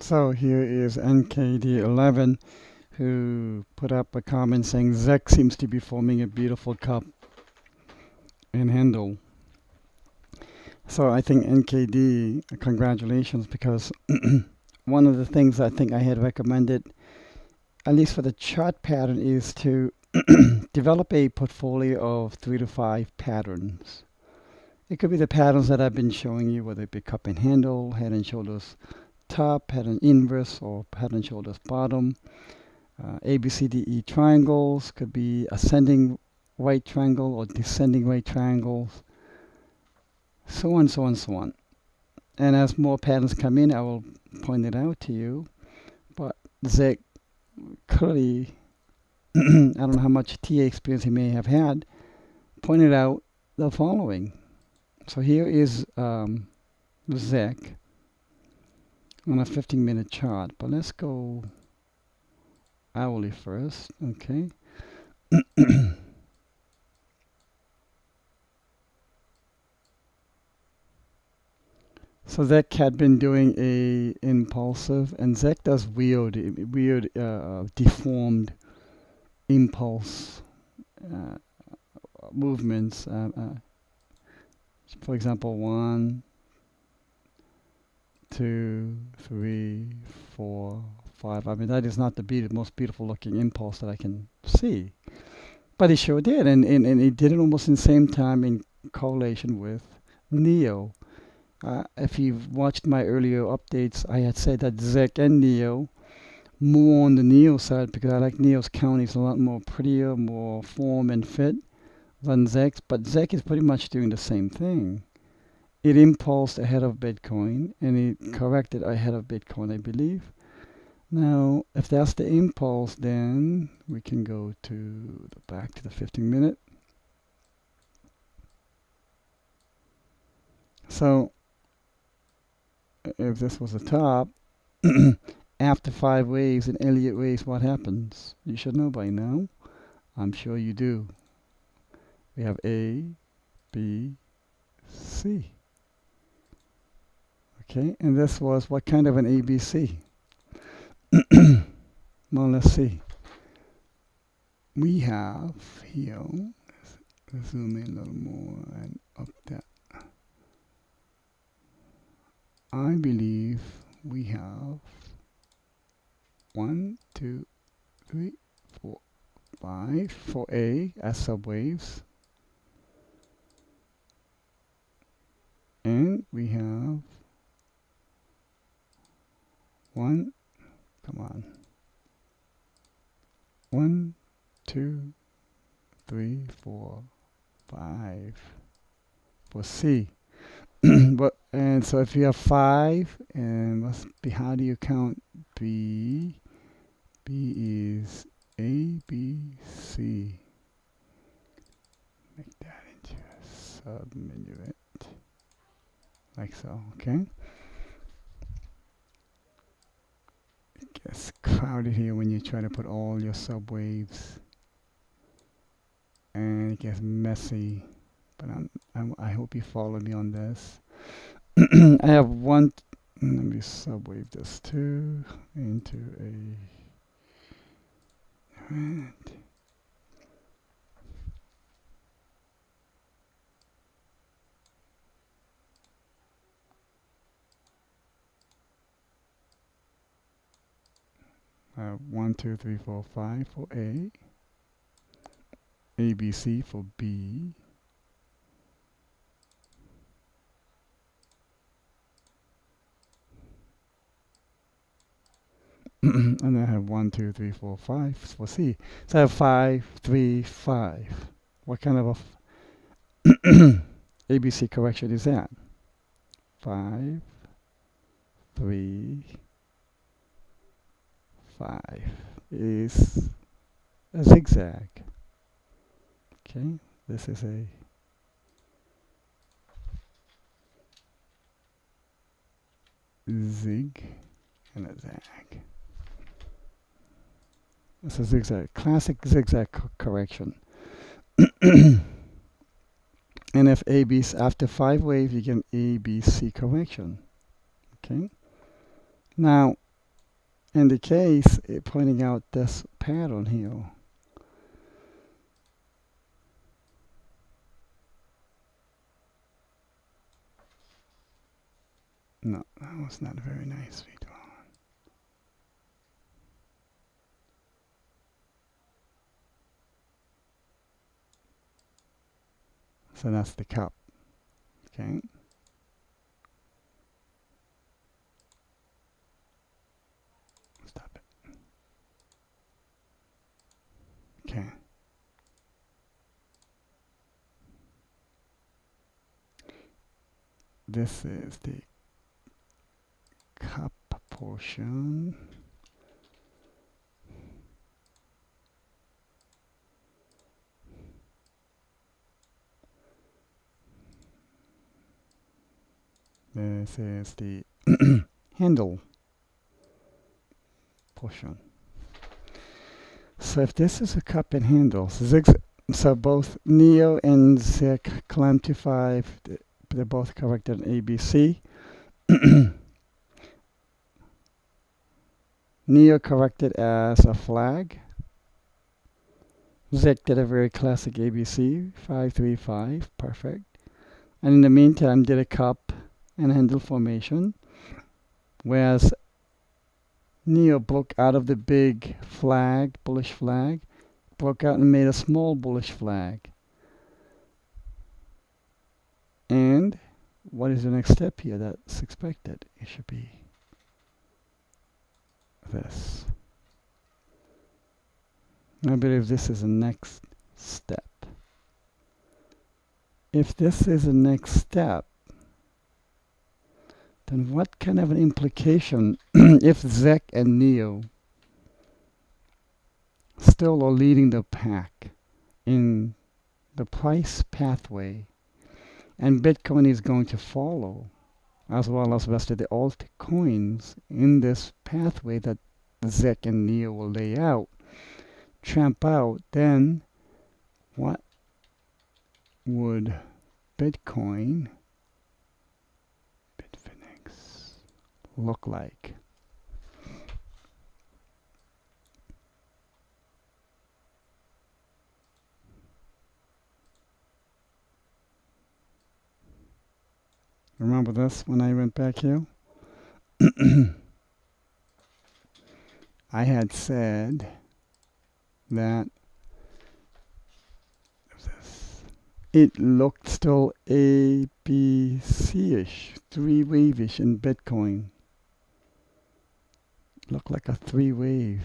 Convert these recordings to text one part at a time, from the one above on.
So here is NKD11 who put up a comment saying Zek seems to be forming a beautiful cup and handle. So I think NKD, congratulations, because one of the things I think I had recommended, at least for the chart pattern, is to develop a portfolio of 3 to 5 patterns. It could be the patterns that I've been showing you, whether it be cup and handle, head and shoulders top, head and inverse, or head and shoulders bottom. ABCDE triangles could be ascending right triangle or descending right triangles, so on, so on, so on. And as more patterns come in, I will point it out to you. But Zach clearly, I don't know how much TA experience he may have had, pointed out the following. So here is Zach on a 15-minute chart. But let's go hourly first, okay? So Zach had been doing a impulsive, and Zach does weird, deformed impulse movements. For example, 1, 2, 3, 4, 5. I mean, that is not the most beautiful looking impulse that I can see. But he sure did, and he did it almost in the same time in correlation with Neo. If you've watched my earlier updates, I had said that Zek and Neo, more on the Neo side, because I like Neo's counties a lot more prettier, more form and fit than Zek's. But Zek is pretty much doing the same thing. It impulsed ahead of Bitcoin, and it corrected ahead of Bitcoin, I believe. Now, if that's the impulse, then we can go to back to the 15-minute. So if this was the top, after 5 waves in Elliott waves, what happens? You should know by now. I'm sure you do. We have A, B, C. Okay, and this was what kind of an ABC? Well, let's see. We have here, let's zoom in a little more and up that. I believe we have 1, 2, 3, 4, 5 for A as subwaves. And we have 1, come on, 1, 2, 3, 4, 5 for C. But and so if you have 5, and must be, how do you count B? B is A, B, C. Make that into a subminuet, like so. Okay. It gets crowded here when you try to put all your subwaves, and it gets messy. But I hope you follow me on this. I have one. Let me subwave this 2 into a. Right. I have 1, 2, 3, 4, 5 for A. ABC for B. And I have 1, 2, 3, 4, 5 for C. So I have 5, 3, 5. What kind of a ABC correction is that? 5, 3, 5 is a zigzag. Okay, this is a zig and a zag. It's a zigzag, classic zigzag correction. And if ABC, after 5 waves, you get an ABC correction. Okay. Now, in the case, pointing out this pattern here. No, that was not very nicely drawn. So that's the cup. Okay. Stop it. Okay. This is the cup portion. This is the handle portion. So if this is a cup and handle, so both Neo and Zek climb to 5. They're both corrected in ABC. Neo corrected as a flag. Zek did a very classic ABC, 535, perfect. And in the meantime, did a cup and handle formation, whereas Neo broke out of the big flag, bullish flag, broke out and made a small bullish flag. And what is the next step here that's expected? It should be this. I believe this is the next step. If this is the next step, then what kind of an implication if Zek and Neo still are leading the pack in the price pathway, and Bitcoin is going to follow, as well as the rest of the altcoins in this pathway that Zek and Neo will lay out, tramp out, then what would Bitcoin look like? Remember this when I went back here? I had said that it looked still ABC-ish, three-wave-ish in Bitcoin. Looked like a three-wave.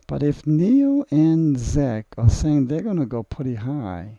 But if Neo and Zek are saying they're going to go pretty high,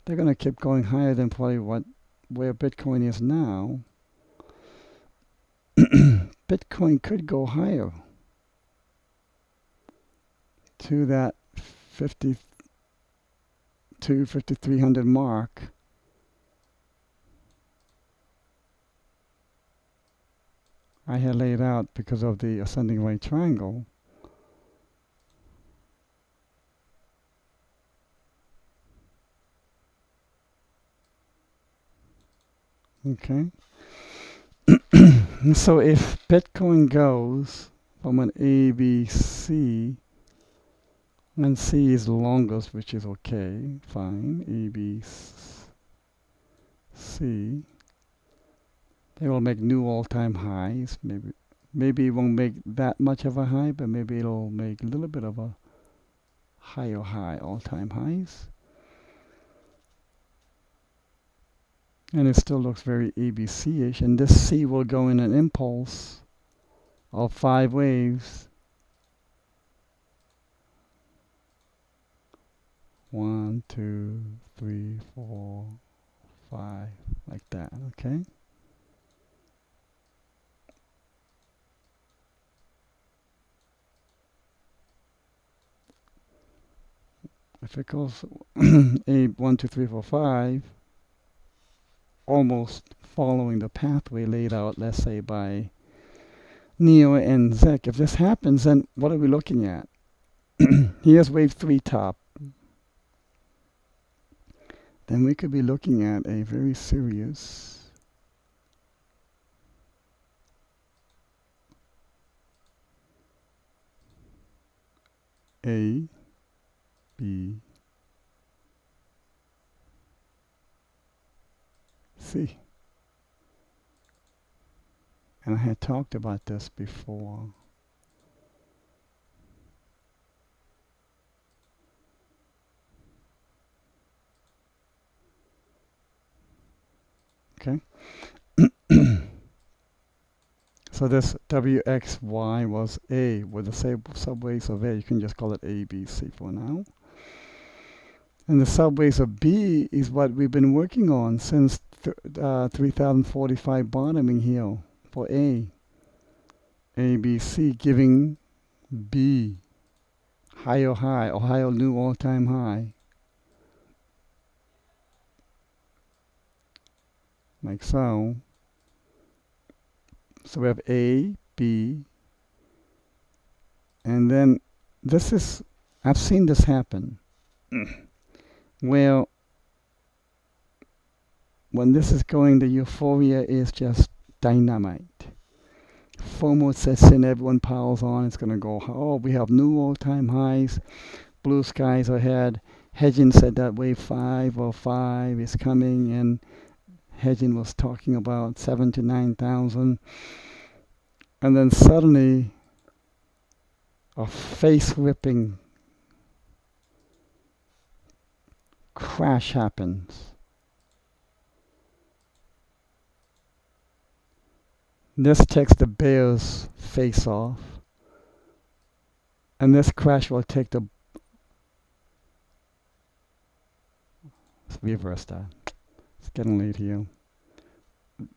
they're going to keep going higher than probably where Bitcoin is now, Bitcoin could go higher to that 5,300 mark. I had laid out because of the ascending right triangle. Okay. So if Bitcoin goes from an ABC, and C is the longest, which is okay, fine, ABC, they will make new all-time highs. Maybe it won't make that much of a high, but maybe it'll make a little bit of a higher high, all-time highs. And it still looks very ABC-ish. And this C will go in an impulse of 5 waves. 1, 2, 3, 4, 5, like that, okay? If it goes 1, 2, 3, 4, 5, almost following the pathway laid out, let's say, by Neo and Zek. If this happens, then what are we looking at? Here's wave 3 top. Then we could be looking at a very serious A, B, C. And I had talked about this before. Okay. So this WXY was A with the subways of A. You can just call it A, B, C for now. And the subways of B is what we've been working on since 3045 bottoming here for A. A, B, C giving B higher high, Ohio new all-time high. Like so. So we have A, B, and then this is, I've seen this happen. Well, when this is going, the euphoria is just dynamite. FOMO sets in, everyone piles on, it's going to go, oh, we have new all-time highs, blue skies ahead. Hedging said that wave 505 is coming, and Hedging was talking about 7 to 9,000. And then suddenly, a face-ripping crash happens. This takes the bear's face off, and this crash will take the... Let's reverse that. It's getting late here.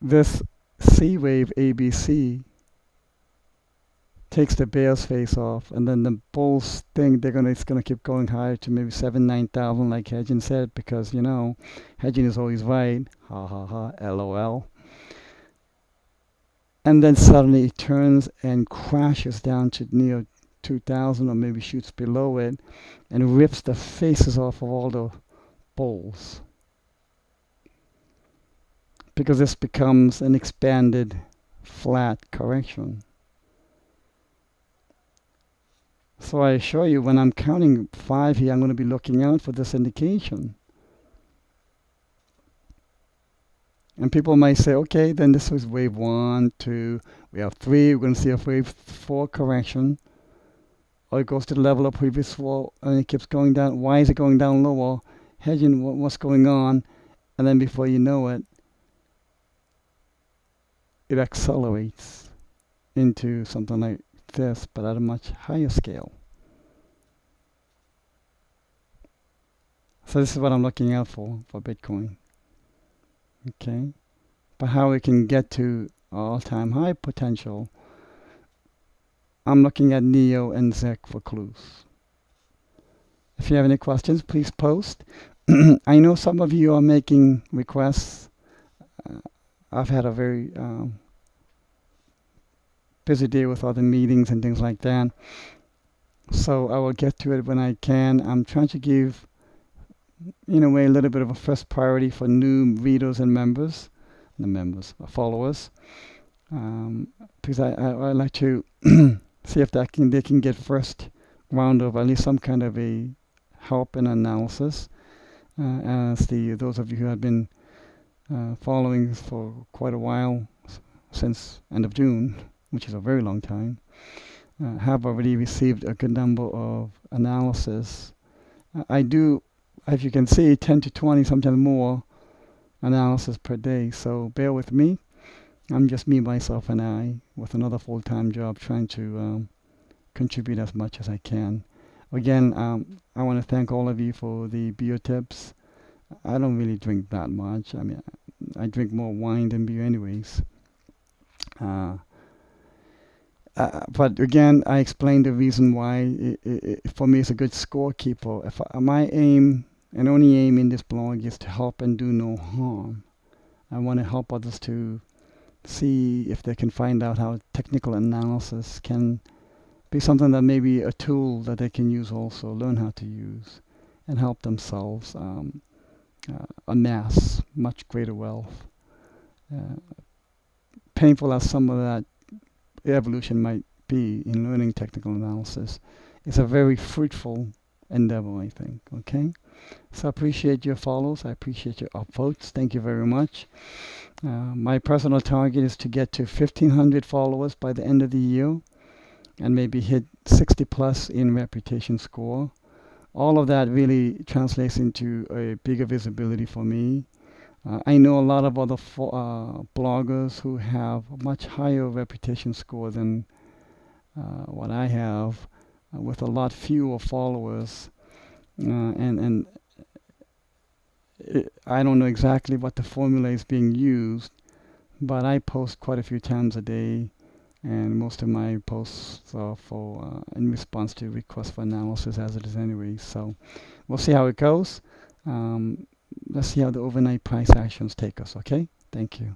This C wave ABC takes the bear's face off, and then the bulls think it's gonna keep going higher to maybe 9,000, like Hedging said, because Hedging is always right. Ha ha ha, LOL. And then suddenly it turns and crashes down to near 2,000, or maybe shoots below it, and rips the faces off of all the bulls. Because this becomes an expanded flat correction. So I assure you, when I'm counting 5 here, I'm going to be looking out for this indication. And people might say, okay, then this was wave 1, 2, we have 3, we're going to see a wave 4 correction. Or it goes to the level of previous 4, and it keeps going down. Why is it going down lower? Hedging, what's going on? And then before you know it, it accelerates into something like this, but at a much higher scale. So this is what I'm looking out for Bitcoin. Okay, but how we can get to all-time high potential, I'm looking at NEO and ZEC for clues. If you have any questions, please post. I know some of you are making requests. I've had a very busy day with other meetings and things like that. So I will get to it when I can. I'm trying to give, in a way, a little bit of a first priority for new readers and members, followers, because I like to see if they can get first round of at least some kind of a help and analysis. As those of you who have been following for quite a while, since end of June, which is a very long time, have already received a good number of analysis. I do, as you can see, 10 to 20, sometimes more analysis per day. So bear with me. I'm just me, myself, and I, with another full-time job, trying to contribute as much as I can. Again, I want to thank all of you for the beer tips. I don't really drink that much. I mean, I drink more wine than beer anyways. But again, I explained the reason why for me it's a good scorekeeper. If my aim and only aim in this blog is to help and do no harm. I want to help others to see if they can find out how technical analysis can be something that may be a tool that they can use also, learn how to use, and help themselves amass much greater wealth. Painful as some of that evolution might be in learning technical analysis, it's a very fruitful endeavor, I think. Okay, so I appreciate your follows. I appreciate your upvotes. Thank you very much. My personal target is to get to 1,500 followers by the end of the year and maybe hit 60 plus in reputation score. All of that really translates into a bigger visibility for me. I know a lot of other bloggers who have a much higher reputation score than what I have, with a lot fewer followers. And I don't know exactly what the formula is being used, but I post quite a few times a day, and most of my posts are for in response to requests for analysis, as it is anyway. So we'll see how it goes. Let's see how the overnight price actions take us. Okay, thank you.